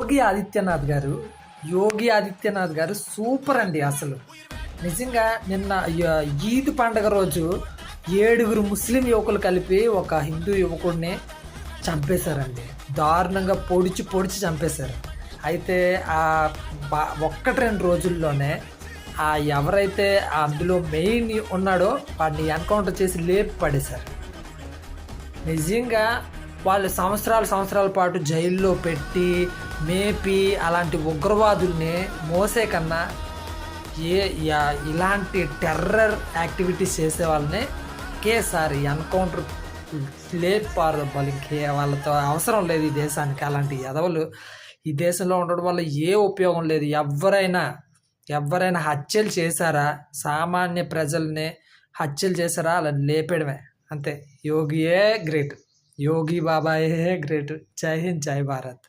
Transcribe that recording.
యోగి ఆదిత్యనాథ్ గారు సూపర్ అండి అసలు. నిజంగా నిన్న ఈద్ పండగ రోజు 7 ముస్లిం యువకులు కలిపి ఒక హిందూ యువకుడిని చంపేశారండి. దారుణంగా పొడిచి పొడిచి చంపేశారు. అయితే ఒక్కటి 2 రోజుల్లోనే ఎవరైతే అందులో మెయిన్ ఉన్నాడో వాడిని ఎన్కౌంటర్ చేసి లేపి పడేశారు. నిజంగా వాళ్ళు సంవత్సరాల పాటు జైల్లో పెట్టి మేపి అలాంటి ఉగ్రవాదుల్ని మోసే కన్నా ఇలాంటి టెర్రర్ యాక్టివిటీస్ చేసే వాళ్ళని ఒకేసారి ఎన్కౌంటర్ లేపారు. వాళ్ళకి వాళ్ళతో అవసరం లేదు ఈ దేశానికి. అలాంటి ఎదవలు ఈ దేశంలో ఉండడం వల్ల ఏ ఉపయోగం లేదు. ఎవరైనా హత్యలు చేశారా, సామాన్య ప్రజల్ని హత్యలు చేశారా, అలా లేపేయడమే అంతే. యోగియే గ్రేట్, యోగి బాబాయే గ్రేట్. జై హింద్, జై భారత్.